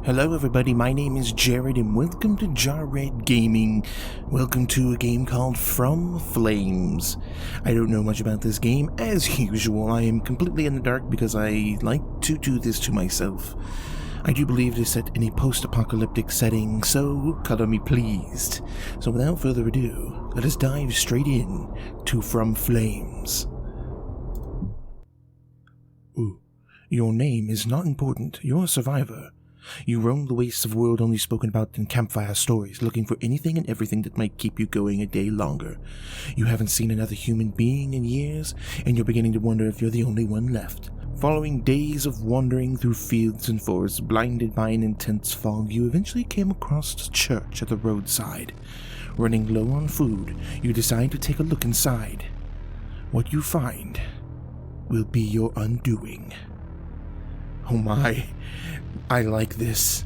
Hello everybody, my name is Jared and welcome to Jarred Gaming. Welcome to a game called From Flames. I don't know much about this game. As usual, I am completely in the dark because I like to do this to myself. I do believe it is set in a post-apocalyptic setting, so color me pleased. So without further ado, let us dive straight in to From Flames. Ooh, your name is not important. You're a survivor. You roam the wastes of the world only spoken about in campfire stories, looking for anything and everything that might keep you going a day longer. You haven't seen another human being in years, and you're beginning to wonder if you're the only one left. Following days of wandering through fields and forests, blinded by an intense fog, you eventually came across a church at the roadside. Running low on food, you decide to take a look inside. What you find will be your undoing. Oh my, I like this.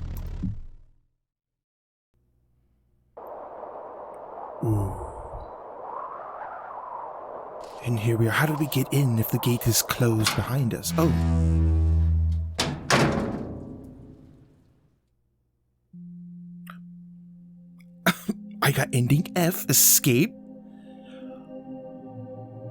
Ooh. And here we are. How did we get in if the gate is closed behind us? Oh. I got ending F, escape.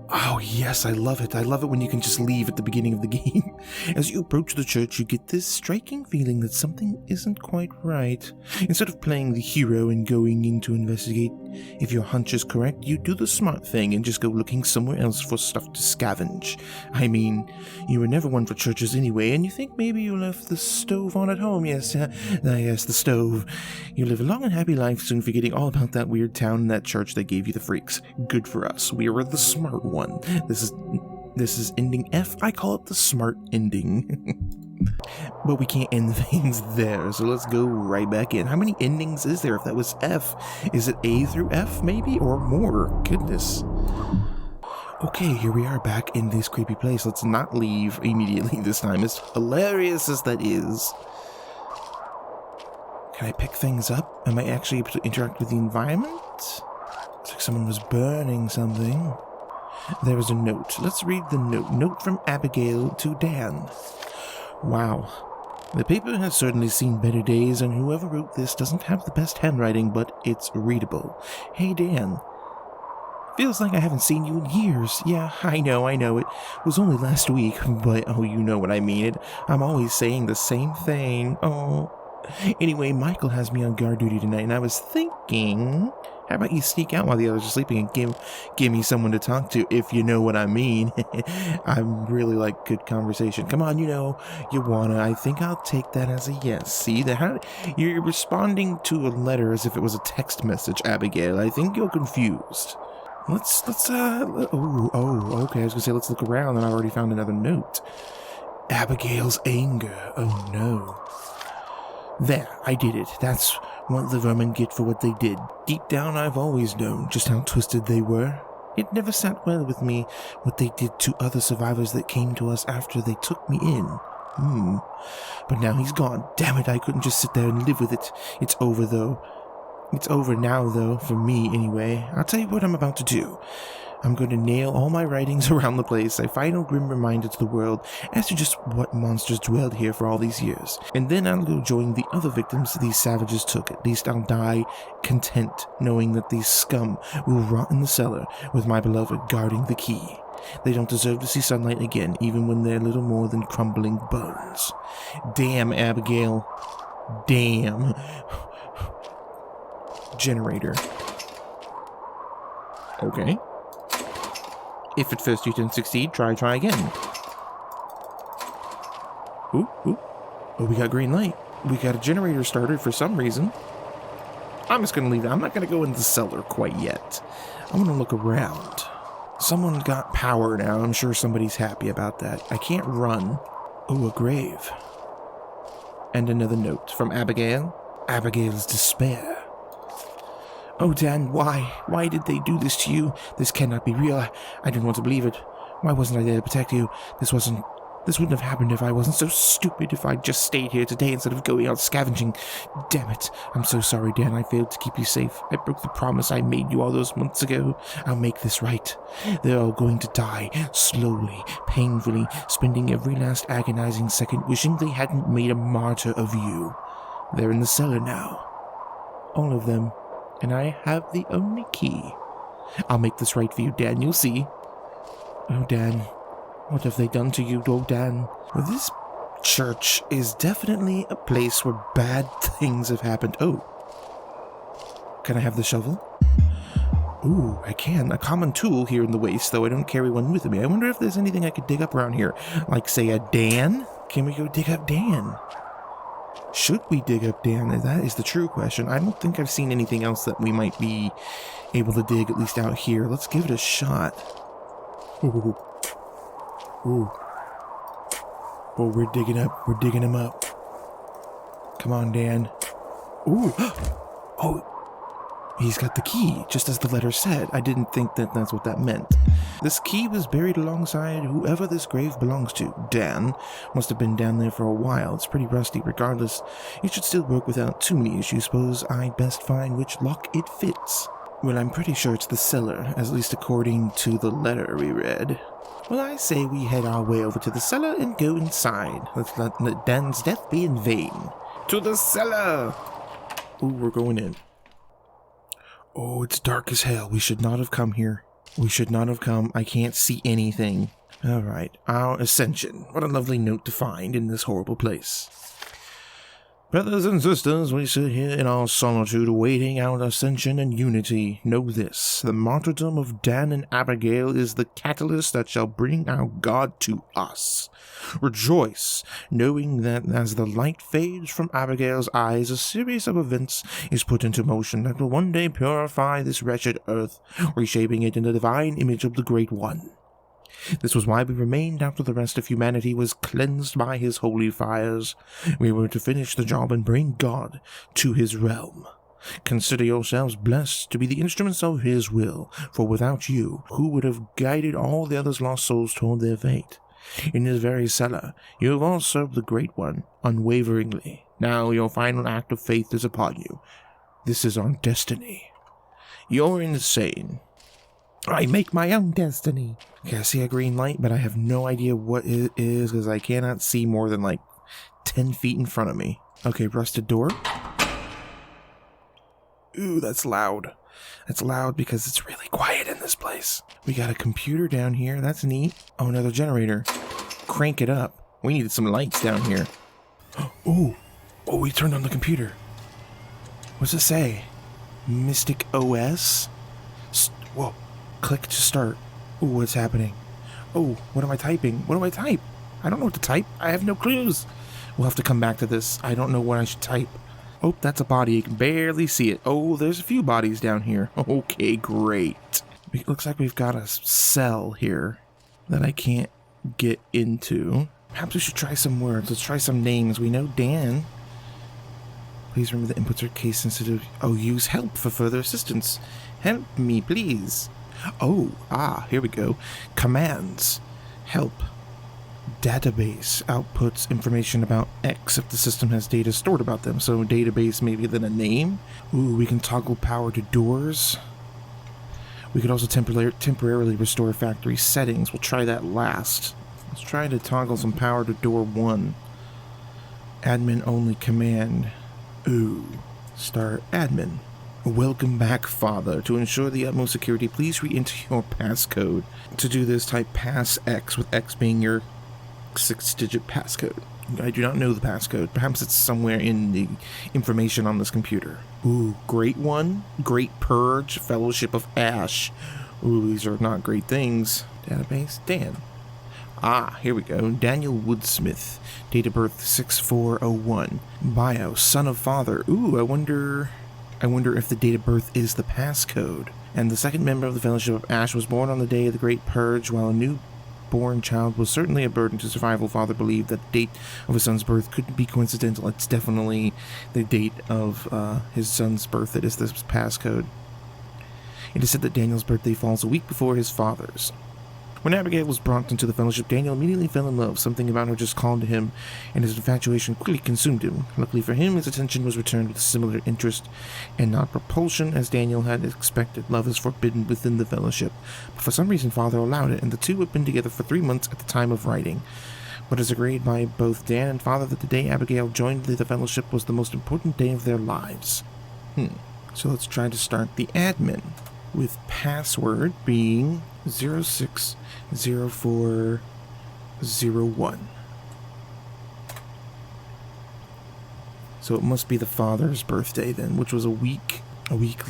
Oh yes, I love it. I love it when you can just leave at the beginning of the game. As you approach the church, you get this striking feeling that something isn't quite right. Instead of playing the hero and going in to investigate, if your hunch is correct, you do the smart thing and just go looking somewhere else for stuff to scavenge. I mean, you were never one for churches anyway, and you think maybe you left the stove on at home. Yes, yes, the stove. You live a long and happy life, soon forgetting all about that weird town and that church that gave you the freaks. Good for us. We were the smart one. This is ending F. I call it the smart ending. But we can't end things there, so let's go right back in. How many endings is there if that was F? Is it A through F maybe, or more? Goodness. Okay, here we are back in this creepy place. Let's not leave immediately this time, as hilarious as that is. Can I pick things up? Am I actually able to interact with the environment? It's like someone was burning something. There is a note. Let's read the note. Note from Abigail to Dan. Wow. The paper has certainly seen better days, and whoever wrote this doesn't have the best handwriting, but it's readable. Hey, Dan. Feels like I haven't seen you in years. Yeah, I know. It was only last week, but oh, you know what I mean. I'm always saying the same thing. Oh. Anyway, Michael has me on guard duty tonight, and I was thinking, how about you sneak out while the others are sleeping and give me someone to talk to, if you know what I mean. I really like good conversation. Come on, you wanna. I think I'll take that as a yes. See, you're responding to a letter as if it was a text message, Abigail. I think you're confused. Okay, I was gonna say let's look around, and I already found another note. Abigail's anger. Oh no. There, I did it. That's what the vermin get for what they did. Deep down, I've always known just how twisted they were. It never sat well with me what they did to other survivors that came to us after they took me in. But now he's gone. Damn it, I couldn't just sit there and live with it. It's over, though. It's over now, though, for me, anyway. I'll tell you what I'm about to do. I'm going to nail all my writings around the place, a final grim reminder to the world as to just what monsters dwelled here for all these years. And then I'll go join the other victims these savages took. At least I'll die content, knowing that these scum will rot in the cellar with my beloved guarding the key. They don't deserve to see sunlight again, even when they're little more than crumbling bones. Damn, Abigail. Damn. Generator. Okay. If at first you didn't succeed, try again. Ooh. Oh, we got green light. We got a generator started for some reason. I'm just gonna leave it. I'm not gonna go in the cellar quite yet. I wanna look around. Someone got power now. I'm sure somebody's happy about that. I can't run. Oh, a grave. And another note from Abigail. Abigail's despair. Oh, Dan, why? Why did they do this to you? This cannot be real. I didn't want to believe it. Why wasn't I there to protect you? This wouldn't have happened if I wasn't so stupid, if I'd just stayed here today instead of going out scavenging. Damn it. I'm so sorry, Dan. I failed to keep you safe. I broke the promise I made you all those months ago. I'll make this right. They're all going to die, slowly, painfully, spending every last agonizing second wishing they hadn't made a martyr of you. They're in the cellar now. All of them. And I have the only key. I'll make this right for you, Dan. You'll see. Oh, Dan. What have they done to you, oh, Dan? Well, this church is definitely a place where bad things have happened. Oh. Can I have the shovel? Ooh, I can. A common tool here in the waste, though I don't carry one with me. I wonder if there's anything I could dig up around here. Like, say, a Dan? Can we go dig up Dan? Should we dig up Dan? That is the true question. I don't think I've seen anything else that we might be able to dig, at least out here. Let's give it a shot. Ooh. Ooh. Oh, we're digging up. We're digging him up. Come on, Dan. Ooh. Oh. He's got the key, just as the letter said. I didn't think that that's what that meant. This key was buried alongside whoever this grave belongs to. Dan must have been down there for a while. It's pretty rusty. Regardless, it should still work without too many issues. Suppose I best find which lock it fits. Well, I'm pretty sure it's the cellar, at least according to the letter we read. Well, I say we head our way over to the cellar and go inside. Let's not let Dan's death be in vain. To the cellar! Ooh, we're going in. Oh, it's dark as hell. We should not have come here. We should not have come. I can't see anything. All right, our ascension. What a lovely note to find in this horrible place. Brothers and sisters, we sit here in our solitude awaiting our ascension and unity. Know this, the martyrdom of Dan and Abigail is the catalyst that shall bring our God to us. Rejoice, knowing that as the light fades from Abigail's eyes, a series of events is put into motion that will one day purify this wretched earth, reshaping it in the divine image of the Great One. This was why we remained after the rest of humanity was cleansed by his holy fires. We were to finish the job and bring God to his realm. Consider yourselves blessed to be the instruments of his will, for without you, who would have guided all the others' lost souls toward their fate? In this very cellar, you have all served the Great One unwaveringly. Now your final act of faith is upon you. This is our destiny. You're insane. I make my own destiny. Okay, I see a green light, but I have no idea what it is because I cannot see more than like 10 feet in front of me. Okay, rusted door. Ooh, that's loud. That's loud because it's really quiet in this place. We got a computer down here. That's neat. Oh, another generator. Crank it up. We needed some lights down here. Oh, we turned on the computer. What's it say? Mystic OS? Whoa. Click to start. Ooh, what's happening? Oh, what am I typing? What do I type? I don't know what to type. I have no clues. We'll have to come back to this. I don't know what I should type. Oh, that's a body. You can barely see it. Oh, there's a few bodies down here. Okay, great. It looks like we've got a cell here that I can't get into. Perhaps we should try some words. Let's try some names. We know Dan. Please remember the inputs are case sensitive. Oh, use help for further assistance. Help me, please. Oh, here we go. Commands. Help. Database outputs information about X if the system has data stored about them. So database maybe then a name. Ooh, we can toggle power to doors. We could also temporarily restore factory settings. We'll try that last. Let's try to toggle some power to door 1. Admin only command. Ooh. Start admin. Welcome back, Father. To ensure the utmost security, please re-enter your passcode. To do this, type pass X, with X being your 6-digit passcode. I do not know the passcode. Perhaps it's somewhere in the information on this computer. Ooh, Great One, Great Purge, Fellowship of Ash. Ooh, these are not great things. Database, Dan. Here we go. Daniel Woodsmith. Date of birth 6401. Bio, son of father. Ooh, I wonder if the date of birth is the passcode. And the second member of the Fellowship of Ash was born on the day of the Great Purge. While a newborn child was certainly a burden to survival, father believed that the date of his son's birth couldn't be coincidental. It's definitely the date of his son's birth that is this passcode. It is said that Daniel's birthday falls a week before his father's. When Abigail was brought into the Fellowship, Daniel immediately fell in love. Something about her just called to him, and his infatuation quickly consumed him. Luckily for him, his attention was returned with similar interest and not repulsion, as Daniel had expected. Love is forbidden within the Fellowship, but for some reason Father allowed it, and the two had been together for 3 months at the time of writing. but is agreed by both Dan and Father that the day Abigail joined the fellowship was the most important day of their lives. So let's try to start the admin, with password being 060401. So it must be the father's birthday then, which was a week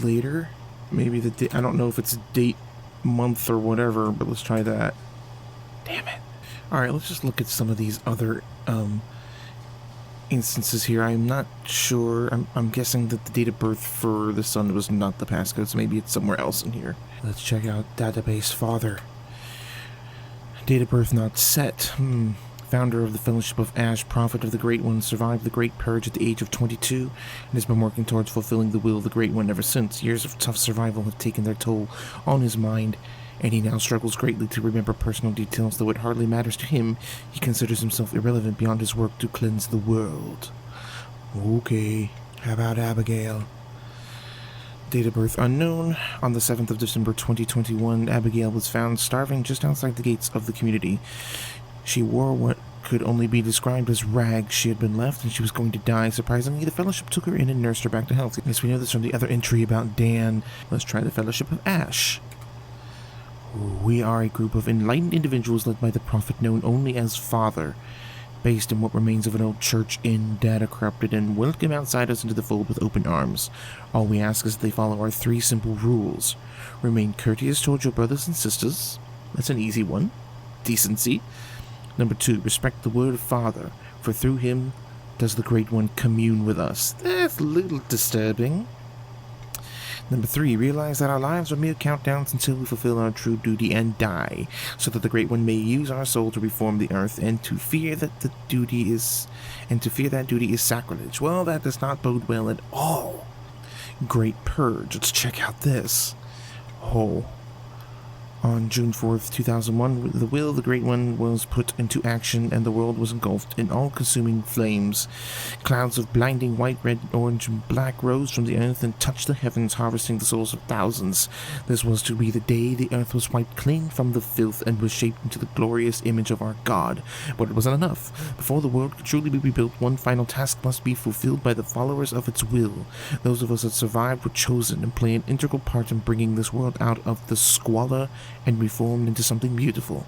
later. Maybe the day, I don't know if it's date, month, or whatever, but let's try that. Damn it. Alright, let's just look at some of these other instances here. I'm not sure. I'm guessing that the date of birth for the son was not the passcode, so maybe it's somewhere else in here. Let's check out database father. Date of birth not set. Founder of the Fellowship of Ash, Prophet of the Great One, survived the Great Purge at the age of 22 and has been working towards fulfilling the will of the Great One ever since. Years of tough survival have taken their toll on his mind, and he now struggles greatly to remember personal details. Though it hardly matters to him, he considers himself irrelevant beyond his work to cleanse the world. Okay, how about Abigail? Date of birth unknown. On the 7th of December 2021, Abigail was found starving just outside the gates of the community. She wore what could only be described as rags she had been left, and she was going to die. Surprisingly, the Fellowship took her in and nursed her back to health. Yes, we know this from the other entry about Dan. Let's try the Fellowship of Ash. We are a group of enlightened individuals led by the Prophet known only as Father, based in what remains of an old church inn, data corrupted, and welcome outsiders into the fold with open arms. All we ask is that they follow our 3 simple rules. Remain courteous towards your brothers and sisters. That's an easy one. Decency. Number 2, respect the word of Father, for through him does the Great One commune with us. That's a little disturbing. Number 3, realize that our lives are mere countdowns until we fulfill our true duty and die, so that the Great One may use our soul to reform the earth, and to fear that duty is sacrilege. Well, that does not bode well at all. Great Purge. Let's check out this. On June 4th, 2001, the will of the Great One was put into action, and the world was engulfed in all-consuming flames. Clouds of blinding white, red, orange, and black rose from the earth and touched the heavens, harvesting the souls of thousands. This was to be the day the earth was wiped clean from the filth and was shaped into the glorious image of our God. But it wasn't enough. Before the world could truly be rebuilt, one final task must be fulfilled by the followers of its will. Those of us that survived were chosen and play an integral part in bringing this world out of the squalor and reformed into something beautiful.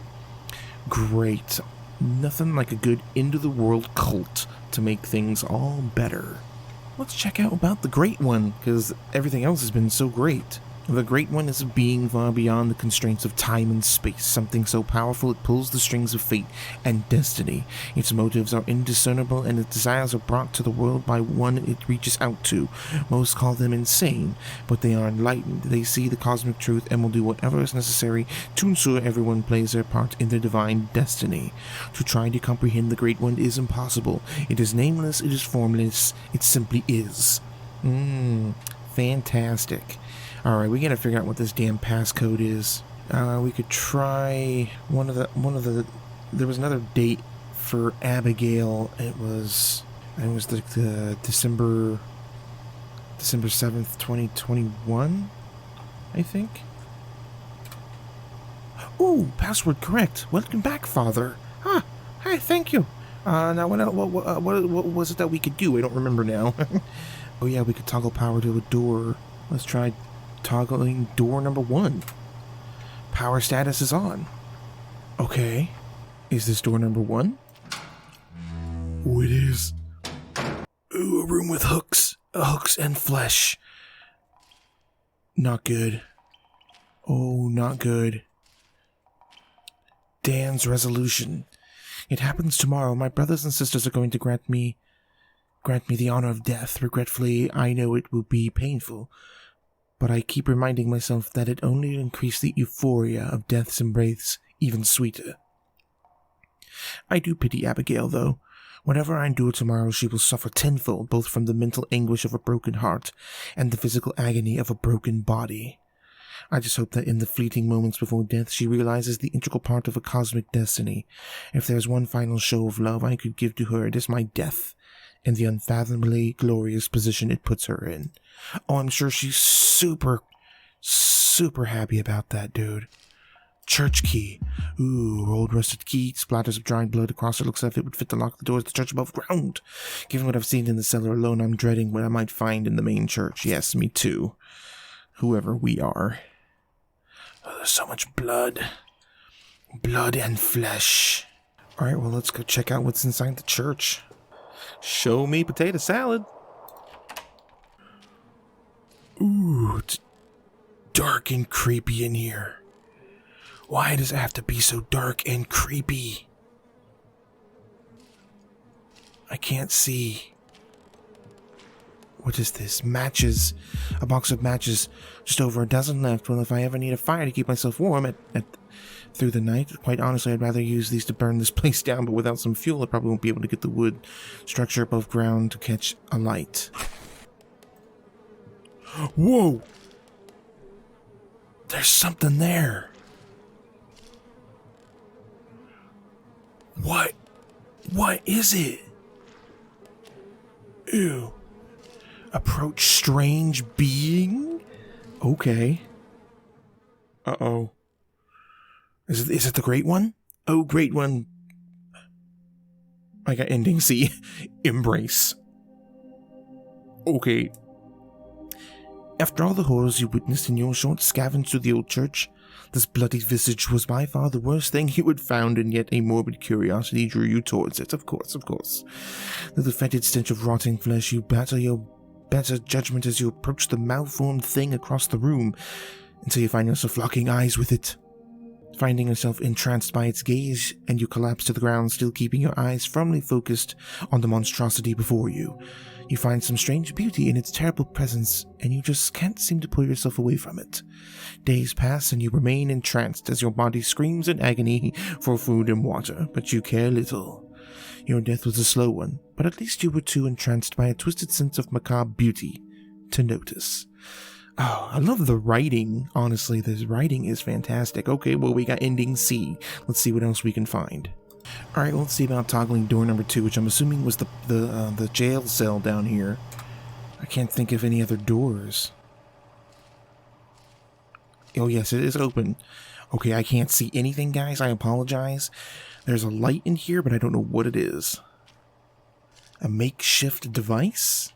Great. Nothing like a good end-of-the-world cult to make things all better. Let's check out about the Great One, because everything else has been so great. The Great One is a being far beyond the constraints of time and space, something so powerful it pulls the strings of fate and destiny. Its motives are indiscernible, and its desires are brought to the world by one it reaches out to. Most call them insane, but they are enlightened. They see the cosmic truth and will do whatever is necessary to ensure everyone plays their part in their divine destiny. To try to comprehend the Great One is impossible. It is nameless, it is formless, it simply is. Fantastic. Alright, we gotta figure out what this damn passcode is. We could try one of the there was another date for Abigail. It was the December 7th, 2021, I think. Ooh, password correct. Welcome back, Father. Hey, thank you. Now what was it that we could do? I don't remember now. Oh yeah, we could toggle power to a door. Let's try toggling door number 1. Power status is on. Okay. Is this door number 1? Oh, it is. Ooh, a room with hooks. Hooks and flesh. Not good. Oh, not good. Dan's resolution. It happens tomorrow. My brothers and sisters are going to grant me the honor of death. Regretfully, I know it will be painful, but I keep reminding myself that it only increased the euphoria of death's embrace even sweeter. I do pity Abigail, though. Whatever I endure tomorrow, she will suffer tenfold, both from the mental anguish of a broken heart and the physical agony of a broken body. I just hope that in the fleeting moments before death, she realizes the integral part of a cosmic destiny. If there's one final show of love I could give to her, it is my death, and the unfathomably glorious position it puts her in. Oh, I'm sure she's super, super happy about that, dude. church key. Ooh, old rusted key. Splatters of dried blood across it. Looks as if it would fit to lock the doors of the church above ground. Given what I've seen in the cellar alone, I'm dreading what I might find in the main church. Yes, me too. Whoever we are. Oh, there's so much blood. Blood and flesh. Alright, well, let's go check out what's inside the church. Show me potato salad. Ooh, it's dark and creepy in here. Why does it have to be so dark and creepy? I can't see. What is this? Matches. A box of matches. Just over a dozen left. Well, if I ever need a fire to keep myself warm through the night, quite honestly, I'd rather use these to burn this place down, but without some fuel, I probably won't be able to get the wood structure above ground to catch a light. Whoa! There's something there. What? What is it? Ew. Approach strange being? Okay. Uh-oh. Is it the Great One? Oh, Great One. I got ending C. Embrace. Okay. After all the horrors you witnessed in your short scavenge through the old church, this bloody visage was by far the worst thing you had found, and yet a morbid curiosity drew you towards it. Of course. Through the fetid stench of rotting flesh, you batter your better judgment as you approach the malformed thing across the room, until you find yourself locking eyes with it. Finding yourself entranced by its gaze, and you collapse to the ground, still keeping your eyes firmly focused on the monstrosity before you. You find some strange beauty in its terrible presence, and you just can't seem to pull yourself away from it. Days pass, and you remain entranced as your body screams in agony for food and water, but you care little. Your death was a slow one, but at least you were too entranced by a twisted sense of macabre beauty to notice. Oh, I love the writing. Honestly, this writing is fantastic. Okay, well, we got ending C. Let's see what else we can find. Alright, let's see about toggling door number 2, which I'm assuming was the jail cell down here. I can't think of any other doors. Oh yes, it is open. Okay, I can't see anything, guys. I apologize. There's a light in here, but I don't know what it is. A makeshift device?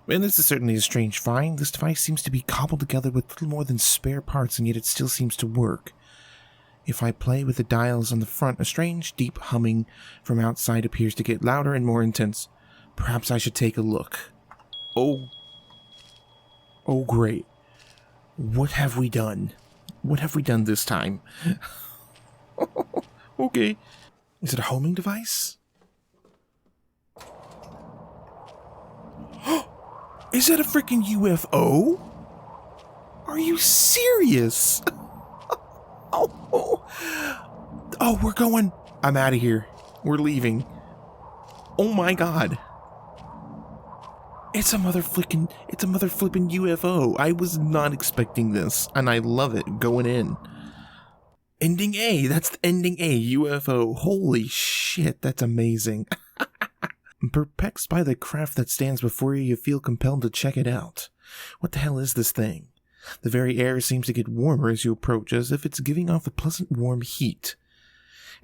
Well, this is certainly a strange find. This device seems to be cobbled together with little more than spare parts, and yet it still seems to work. If I play with the dials on the front, a strange, deep humming from outside appears to get louder and more intense. Perhaps I should take a look. Oh, great. What have we done? What have we done this time? Okay. Is it a homing device? Is that a freaking UFO? Are you serious? Oh, we're going. I'm out of here. We're leaving. Oh my god. It's a mother flipping UFO. I was not expecting this, and I love it. Going in. Ending A. That's the ending A. UFO. Holy shit, that's amazing. Perplexed by the craft that stands before you, you feel compelled to check it out. What the hell is this thing? The very air seems to get warmer as you approach, as if it's giving off a pleasant warm heat.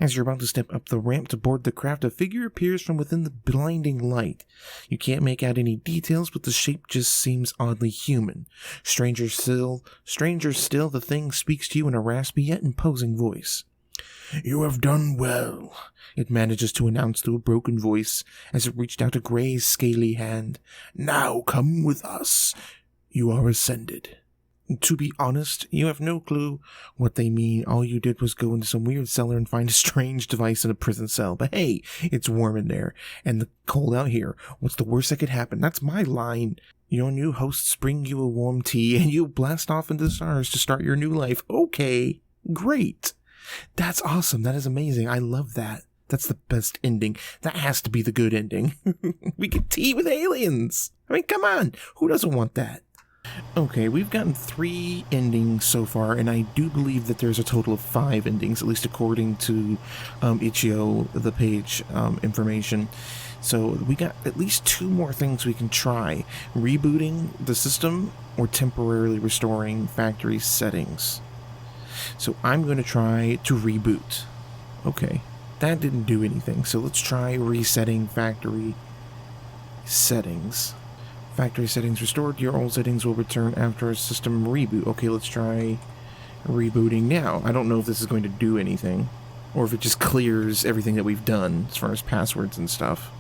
As you're about to step up the ramp to board the craft, a figure appears from within the blinding light. You can't make out any details, but the shape just seems oddly human. Stranger still, the thing speaks to you in a raspy yet imposing voice. "You have done well," it manages to announce through a broken voice as it reached out a gray, scaly hand. "Now come with us. You are ascended." To be honest, you have no clue what they mean. All you did was go into some weird cellar and find a strange device in a prison cell. But hey, it's warm in there, and the cold out here. What's the worst that could happen? That's my line. Your new hosts bring you a warm tea, and you blast off into the stars to start your new life. Okay, great. That's awesome. That is amazing. I love that. That's the best ending. That has to be the good ending. We get tea with aliens. I mean, come on. Who doesn't want that? Okay, we've gotten 3 endings so far, and I do believe that there's a total of 5 endings, at least according to Itch.io, the page information. So we got at least 2 more things we can try. Rebooting the system or temporarily restoring factory settings. So I'm going to try to reboot. Okay, that didn't do anything. So let's try resetting factory settings. Factory settings restored. Your old settings will return after a system reboot. Okay, let's try rebooting now. I don't know if this is going to do anything, or if it just clears everything that we've done as far as passwords and stuff.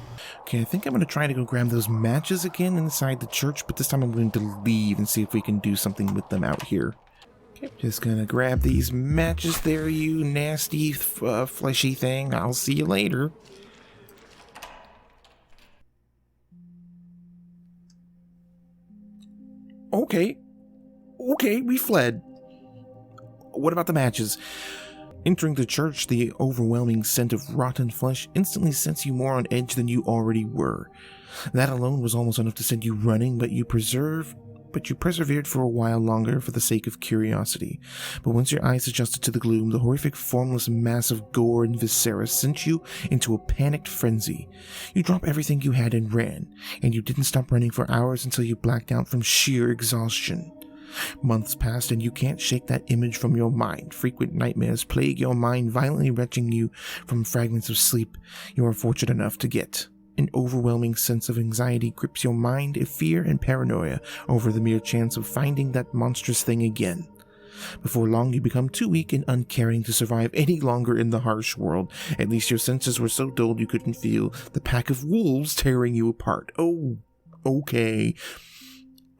Okay, I think I'm going to try to go grab those matches again inside the church, but this time I'm going to leave and see if we can do something with them out here. Okay, just going to grab these matches there, you nasty, fleshy thing. I'll see you later. Okay, we fled. What about the matches? Entering the church, the overwhelming scent of rotten flesh instantly sets you more on edge than you already were. That alone was almost enough to send you running, but you persevered for a while longer for the sake of curiosity. But once your eyes adjusted to the gloom, the horrific, formless mass of gore and viscera sent you into a panicked frenzy. You dropped everything you had and ran, and you didn't stop running for hours until you blacked out from sheer exhaustion. Months passed and you can't shake that image from your mind. Frequent nightmares plague your mind, violently wrenching you from fragments of sleep you are fortunate enough to get. An overwhelming sense of anxiety grips your mind, a fear and paranoia over the mere chance of finding that monstrous thing again. Before long, you become too weak and uncaring to survive any longer in the harsh world. At least your senses were so dulled you couldn't feel the pack of wolves tearing you apart. Oh, okay.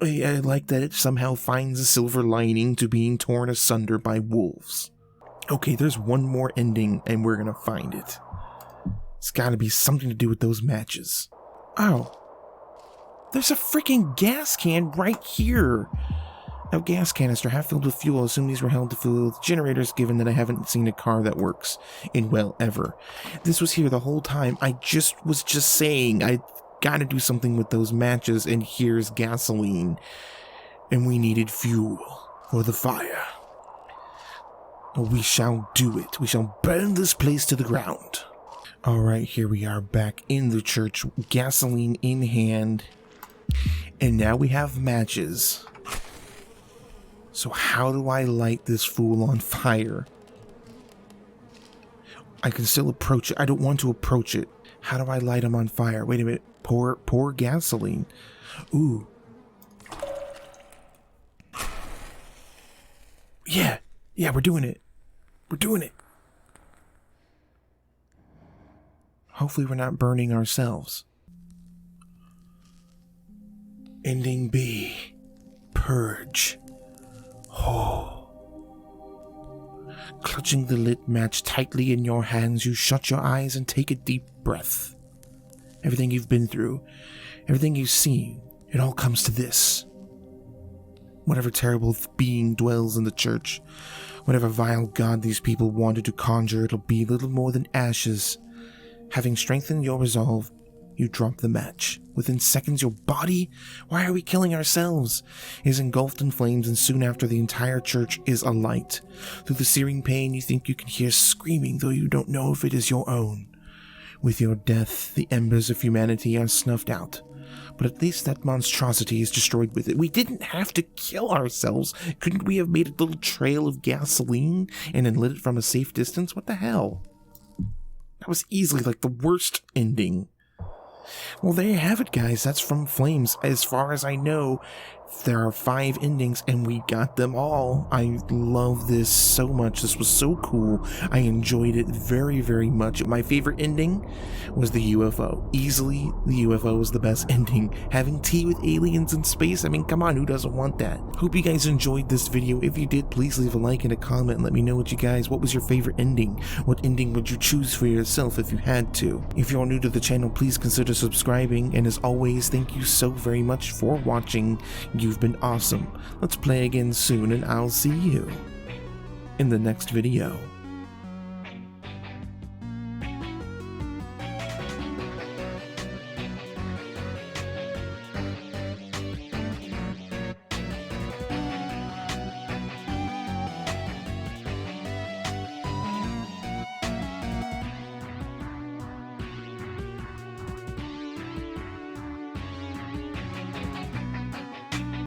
I like that it somehow finds a silver lining to being torn asunder by wolves. Okay, there's one more ending, and we're gonna find it. It's gotta be something to do with those matches. Oh. There's a freaking gas can right here! A gas canister half filled with fuel. I assume these were held to fuel with generators, given that I haven't seen a car that works in, well, ever. This was here the whole time. I was just saying, I gotta do something with those matches, and here's gasoline. And we needed fuel for the fire. We shall do it. We shall burn this place to the ground. Alright, here we are back in the church, gasoline in hand. And now we have matches. So how do I light this fool on fire? I can still approach it. I don't want to approach it. How do I light him on fire? Wait a minute. Pour gasoline. Ooh. Yeah, we're doing it. We're doing it. Hopefully we're not burning ourselves. Ending B. Purge. Oh. Clutching the lit match tightly in your hands, you shut your eyes and take a deep breath. Everything you've been through, everything you've seen, it all comes to this. Whatever terrible being dwells in the church, whatever vile god these people wanted to conjure, it'll be little more than ashes. Having strengthened your resolve, you drop the match. Within seconds, your body, why are we killing ourselves, is engulfed in flames, and soon after the entire church is alight. Through the searing pain, you think you can hear screaming, though you don't know if it is your own. With your death, the embers of humanity are snuffed out. But at least that monstrosity is destroyed with it. We didn't have to kill ourselves. Couldn't we have made a little trail of gasoline and then lit it from a safe distance? What the hell? That was easily like the worst ending. Well, there you have it, guys. That's From Flames. As far as I know, there are 5 endings, and we got them all. I love this so much. This was so cool. I enjoyed it very, very much. My favorite ending was the UFO. Easily, the UFO was the best ending. Having tea with aliens in space, I mean, come on, who doesn't want that? Hope you guys enjoyed this video. If you did, please leave a like and a comment and let me know what was your favorite ending? What ending would you choose for yourself if you had to? If you're new to the channel, please consider subscribing, and as always, thank you so very much for watching. You've been awesome. Let's play again soon, and I'll see you in the next video.